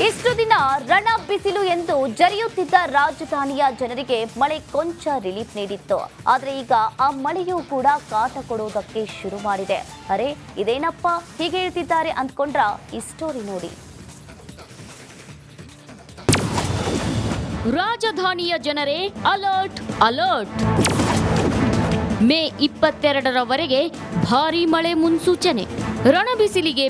ಇಷ್ಟು ದಿನ ರಣ ಬಿಸಿಲು ಎಂದು ಜರಿಯುತ್ತಿದ್ದ ರಾಜಧಾನಿಯ ಜನರಿಗೆ ಮಳೆ ಕೊಂಚ ರಿಲೀಫ್ ನೀಡಿತ್ತು. ಆದರೆ ಈಗ ಆ ಮಳೆಯೂ ಕೂಡ ಕಾಟ ಕೊಡೋದಕ್ಕೆ ಶುರು ಮಾಡಿದೆ. ಅರೆ ಇದೇನಪ್ಪ ಹೀಗೆ ಹೇಳ್ತಿದ್ದಾರೆ ಅಂದ್ಕೊಂಡ್ರ ಈ ಸ್ಟೋರಿ ನೋಡಿ. ರಾಜಧಾನಿಯ ಜನರೇ ಅಲರ್ಟ್ ಅಲರ್ಟ್. ಮೇ 22ರವರೆಗೆ ಭಾರೀ ಮಳೆ ಮುನ್ಸೂಚನೆ. ರಣಬಿಸಿಲಿಗೆ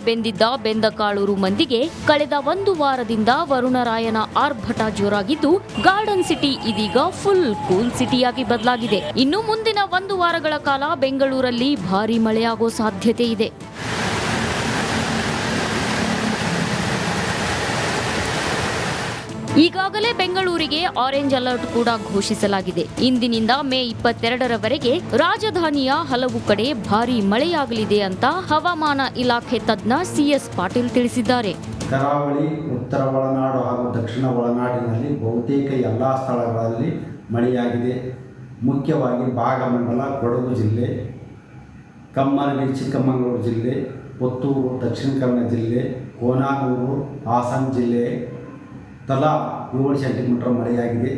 ಬೆಂದಕಾಳೂರು ಮಂದಿಗೆ ಕಳೆದ ಒಂದು ವಾರದಿಂದ ವರುಣರಾಯನ ಆರ್ಭಟ ಜೋರಾಗಿದ್ದು ಗಾರ್ಡನ್ ಸಿಟಿ ಇದೀಗ ಫುಲ್ ಕೂಲ್ ಸಿಟಿಯಾಗಿ ಬದಲಾಗಿದೆ. ಇನ್ನು ಮುಂದಿನ ಒಂದು ವಾರಗಳ ಕಾಲ ಬೆಂಗಳೂರಲ್ಲಿ ಭಾರೀ ಮಳೆಯಾಗೋ ಸಾಧ್ಯತೆ ಇದೆ. ಈಗಾಗಲೇ ಬೆಂಗಳೂರಿಗೆ ಆರೆಂಜ್ ಅಲರ್ಟ್ ಕೂಡ ಘೋಷಿಸಲಾಗಿದೆ. ಇಂದಿನಿಂದ ಮೇ 22ರವರೆಗೆ ರಾಜಧಾನಿಯ ಹಲವು ಕಡೆ ಭಾರೀ ಮಳೆಯಾಗಲಿದೆ ಅಂತ ಹವಾಮಾನ ಇಲಾಖೆ ತಜ್ಞ ಸಿಎಸ್ ಪಾಟೀಲ್ ತಿಳಿಸಿದ್ದಾರೆ. ಕರಾವಳಿ, ಉತ್ತರ ಒಳನಾಡು ಹಾಗೂ ದಕ್ಷಿಣ ಒಳನಾಡಿನಲ್ಲಿ ಬಹುತೇಕ ಎಲ್ಲ ಸ್ಥಳಗಳಲ್ಲಿ ಮಳೆಯಾಗಿದೆ. ಮುಖ್ಯವಾಗಿ ಭಾಗಮಂಡಲ, ಕೊಡಗು ಜಿಲ್ಲೆ, ಕಮ್ಮರಗಿ ಚಿಕ್ಕಮಗಳೂರು ಜಿಲ್ಲೆ, ಪುತ್ತೂರು ದಕ್ಷಿಣ ಕನ್ನಡ ಜಿಲ್ಲೆ, ಕೋನಾನೂರು ಹಾಸನ ಜಿಲ್ಲೆ ತಲಾ 7 ಸೆಂಟಿಮೀಟರ್ ಮಳೆಯಾಗಿದೆ.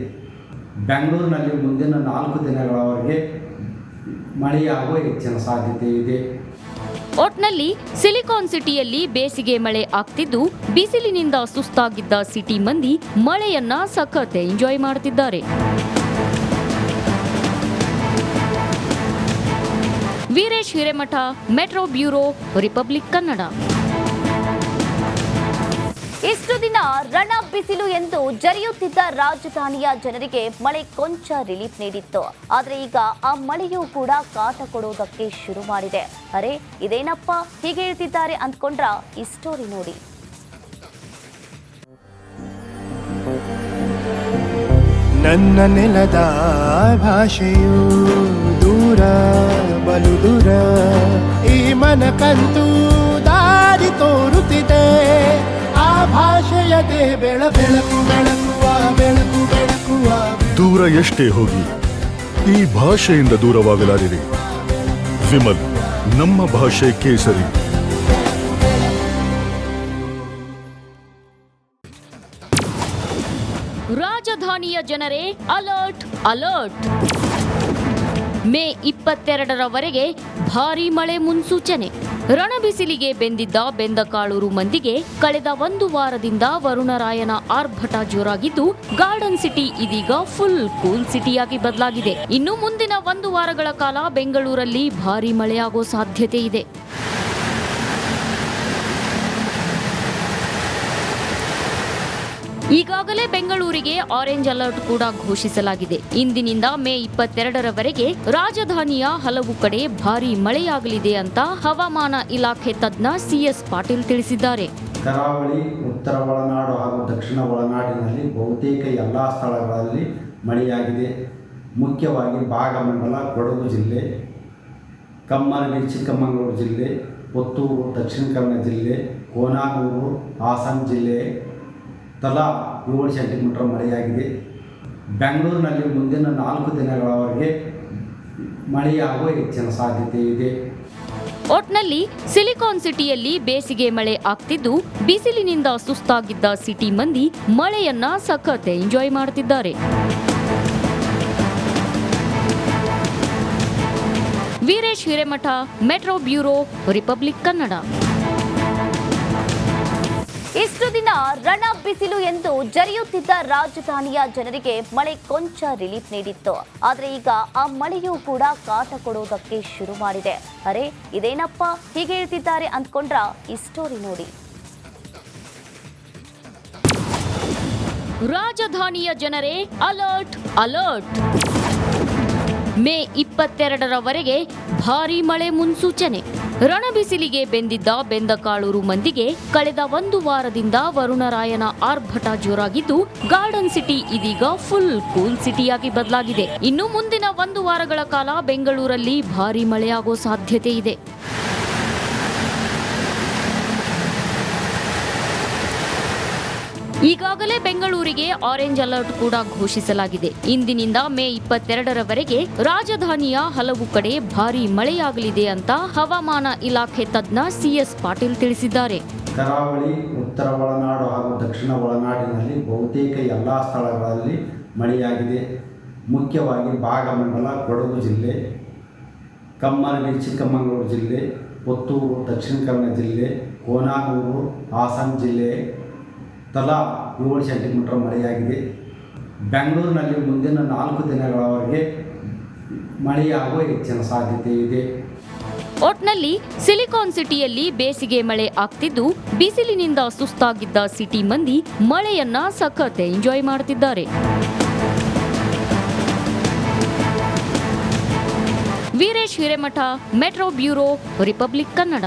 ಬೆಂಗಳೂರಿನಲ್ಲಿ ಮುಂದಿನ 4 ದಿನಗಳವರೆಗೆ ಮಳೆಯಾಗುವ ಹೆಚ್ಚಿನ ಸಾಧ್ಯತೆ ಇದೆ. ಒಟ್ನಲ್ಲಿ ಸಿಲಿಕಾನ್ ಸಿಟಿಯಲ್ಲಿ ಬೇಸಿಗೆ ಮಳೆ ಆಗ್ತಿದ್ದು ಬಿಸಿಲಿನಿಂದ ಸುಸ್ತಾಗಿದ್ದ ಸಿಟಿ ಮಂದಿ ಮಳೆಯನ್ನ ಸಖತ್ ಎಂಜಾಯ್ ಮಾಡುತ್ತಿದ್ದಾರೆ. Veeresh Hiremath, metro bureau, republic Kannada. ಇಷ್ಟು ದಿನ ರಣ ಬಿಸಿಲು ಎಂದು ಜರಿಯುತ್ತಿದ್ದ ರಾಜಧಾನಿಯ ಜನರಿಗೆ ಮಳೆ ಕೊಂಚ ರಿಲೀಫ್ ನೀಡಿತ್ತು. ಆದರೆ ಈಗ ಆ ಮಳೆಯೂ ಕೂಡ ಕಾಟ ಕೊಡೋದಕ್ಕೆ ಶುರು ಮಾಡಿದೆ. ಅರೆ ಇದೇನಪ್ಪ ಹೀಗೆ ಹೇಳ್ತಿದ್ದಾರೆ ಅಂದ್ಕೊಂಡ್ರ ಈ ಸ್ಟೋರಿ ನೋಡಿ. ನನ್ನ ನೆಲದ ಭಾಷೆಯು ದೂರ ಬಲು ದೂರ, ಈ ಮನಕಂತೂ ದಾರಿ ತೋರುತ್ತಿದೆ. ಭಾಷೆಯದೇ ಬೆಳಕುವ ದೂರ ಎಷ್ಟೇ ಹೋಗಿ ಈ ಭಾಷೆಯಿಂದ ದೂರವಾಗಲಾರಿರಿ. ವಿಮಲ್, ನಮ್ಮ ಭಾಷೆ ಕೇಸರಿ. ರಾಜಧಾನಿಯ ಜನರೇ ಅಲರ್ಟ್ ಅಲರ್ಟ್. ಮೇ 22ರವರೆಗೆ ಭಾರೀ ಮಳೆ ಮುನ್ಸೂಚನೆ. ರಣಬಿಸಿಲಿಗೆ ಬೆಂದಕಾಳೂರು ಮಂದಿಗೆ ಕಳೆದ ಒಂದು ವಾರದಿಂದ ವರುಣರಾಯನ ಆರ್ಭಟ ಜೋರಾಗಿದ್ದು ಗಾರ್ಡನ್ ಸಿಟಿ ಇದೀಗ ಫುಲ್ ಕೂಲ್ ಸಿಟಿಯಾಗಿ ಬದಲಾಗಿದೆ. ಇನ್ನು ಮುಂದಿನ ಒಂದು ವಾರಗಳ ಕಾಲ ಬೆಂಗಳೂರಲ್ಲಿ ಭಾರೀ ಮಳೆಯಾಗೋ ಸಾಧ್ಯತೆ ಇದೆ. ಈಗಾಗಲೇ ಬೆಂಗಳೂರಿಗೆ ಆರೆಂಜ್ ಅಲರ್ಟ್ ಕೂಡ ಘೋಷಿಸಲಾಗಿದೆ. ಇಂದಿನಿಂದ ಮೇ 22ರವರೆಗೆ ರಾಜಧಾನಿಯ ಹಲವು ಕಡೆ ಭಾರೀ ಮಳೆಯಾಗಲಿದೆ ಅಂತ ಹವಾಮಾನ ಇಲಾಖೆ ತಜ್ಞ ಸಿಎಸ್ ಪಾಟೀಲ್ ತಿಳಿಸಿದ್ದಾರೆ. ಕರಾವಳಿ, ಉತ್ತರ ಒಳನಾಡು ಹಾಗೂ ದಕ್ಷಿಣ ಒಳನಾಡಿನಲ್ಲಿ ಬಹುತೇಕ ಎಲ್ಲ ಸ್ಥಳಗಳಲ್ಲಿ ಮಳೆಯಾಗಿದೆ. ಮುಖ್ಯವಾಗಿ ಭಾಗಮಂಡಲ, ಕೊಡಗು ಜಿಲ್ಲೆ, ಕಮ್ಮರಗಿ ಚಿಕ್ಕಮಗಳೂರು ಜಿಲ್ಲೆ, ಪುತ್ತೂರು ದಕ್ಷಿಣ ಕನ್ನಡ ಜಿಲ್ಲೆ, ಕೋನಾನೂರು ಹಾಸನ ಜಿಲ್ಲೆ ತಲಾ 7 ಸೆಂಟಿಮೀಟರ್ ಮಳೆಯಾಗಿದೆ. ಬೆಂಗಳೂರಿನಲ್ಲಿ ಮುಂದಿನ 4 ದಿನಗಳವರೆಗೆ ಮಳೆಯಾಗುವ ಹೆಚ್ಚಿನ ಸಾಧ್ಯತೆ ಇದೆ. ಒಟ್ನಲ್ಲಿ ಸಿಲಿಕಾನ್ ಸಿಟಿಯಲ್ಲಿ ಬೇಸಿಗೆ ಮಳೆ ಆಗ್ತಿದ್ದು ಬಿಸಿಲಿನಿಂದ ಸುಸ್ತಾಗಿದ್ದ ಸಿಟಿ ಮಂದಿ ಮಳೆಯನ್ನ ಸಖತ್ ಎಂಜಾಯ್ ಮಾಡುತ್ತಿದ್ದಾರೆ. Veeresh Hiremath, metro bureau, republic Kannada. ಇಷ್ಟು ದಿನ ರಣ ಬಿಸಿಲು ಎಂದು ಜರಿಯುತ್ತಿದ್ದ ರಾಜಧಾನಿಯ ಜನರಿಗೆ ಮಳೆ ಕೊಂಚ ರಿಲೀಫ್ ನೀಡಿತ್ತು. ಆದರೆ ಈಗ ಆ ಮಳೆಯೂ ಕೂಡ ಕಾಟ ಕೊಡೋದಕ್ಕೆ ಶುರು ಮಾಡಿದೆ. ಅರೆ ಇದೇನಪ್ಪ ಹೀಗೆ ಹೇಳ್ತಿದ್ದಾರೆ ಅಂದ್ಕೊಂಡ್ರ ಈ ಸ್ಟೋರಿ ನೋಡಿ. ರಾಜಧಾನಿಯ ಜನರೇ ಅಲರ್ಟ್ ಅಲರ್ಟ್. ಮೇ 22ರವರೆಗೆ ಭಾರೀ ಮಳೆ ಮುನ್ಸೂಚನೆ. ರಣಬಿಸಿಲಿಗೆ ಬೆಂದಕಾಳೂರು ಮಂದಿಗೆ ಕಳೆದ ಒಂದು ವಾರದಿಂದ ವರುಣರಾಯನ ಆರ್ಭಟ ಜೋರಾಗಿದ್ದು ಗಾರ್ಡನ್ ಸಿಟಿ ಇದೀಗ ಫುಲ್ ಕೂಲ್ ಸಿಟಿಯಾಗಿ ಬದಲಾಗಿದೆ. ಇನ್ನು ಮುಂದಿನ ಒಂದು ವಾರಗಳ ಕಾಲ ಬೆಂಗಳೂರಲ್ಲಿ ಭಾರೀ ಮಳೆಯಾಗೋ ಸಾಧ್ಯತೆ ಇದೆ. ಈಗಾಗಲೇ ಬೆಂಗಳೂರಿಗೆ ಆರೆಂಜ್ ಅಲರ್ಟ್ ಕೂಡ ಘೋಷಿಸಲಾಗಿದೆ. ಇಂದಿನಿಂದ ಮೇ 22ರವರೆಗೆ ರಾಜಧಾನಿಯ ಹಲವು ಕಡೆ ಭಾರೀ ಮಳೆಯಾಗಲಿದೆ ಅಂತ ಹವಾಮಾನ ಇಲಾಖೆ ತಜ್ಞ ಸಿಎಸ್ ಪಾಟೀಲ್ ತಿಳಿಸಿದ್ದಾರೆ. ಕರಾವಳಿ, ಉತ್ತರ ಒಳನಾಡು ಹಾಗೂ ದಕ್ಷಿಣ ಒಳನಾಡಿನಲ್ಲಿ ಬಹುತೇಕ ಎಲ್ಲ ಸ್ಥಳಗಳಲ್ಲಿ ಮಳೆಯಾಗಿದೆ. ಮುಖ್ಯವಾಗಿ ಭಾಗಮಂಡಲ ಕೊಡಗು ಜಿಲ್ಲೆ, ಕಮ್ಮರಗಿ ಚಿಕ್ಕಮಗಳೂರು ಜಿಲ್ಲೆ, ಪುತ್ತೂರು ದಕ್ಷಿಣ ಕನ್ನಡ ಜಿಲ್ಲೆ, ಕೋನಾನೂರು ಹಾಸನ ಜಿಲ್ಲೆ ತಲಾ 7 ಸೆಂಟಿಮೀಟರ್ ಮಳೆಯಾಗಿದೆ. ಬೆಂಗಳೂರಿನಲ್ಲಿ ಮುಂದಿನ 4 ದಿನಗಳವರೆಗೆ ಮಳೆಯಾಗುವ ಹೆಚ್ಚಿನ ಸಾಧ್ಯತೆ ಇದೆ. ಒಟ್ನಲ್ಲಿ ಸಿಲಿಕಾನ್ ಸಿಟಿಯಲ್ಲಿ ಬೇಸಿಗೆ ಮಳೆ ಆಗ್ತಿದ್ದು ಬಿಸಿಲಿನಿಂದ ಸುಸ್ತಾಗಿದ್ದ ಸಿಟಿ ಮಂದಿ ಮಳೆಯನ್ನ ಸಖತ್ ಎಂಜಾಯ್ ಮಾಡ್ತಿದ್ದಾರೆ. Veeresh Hiremath, metro bureau, republic Kannada.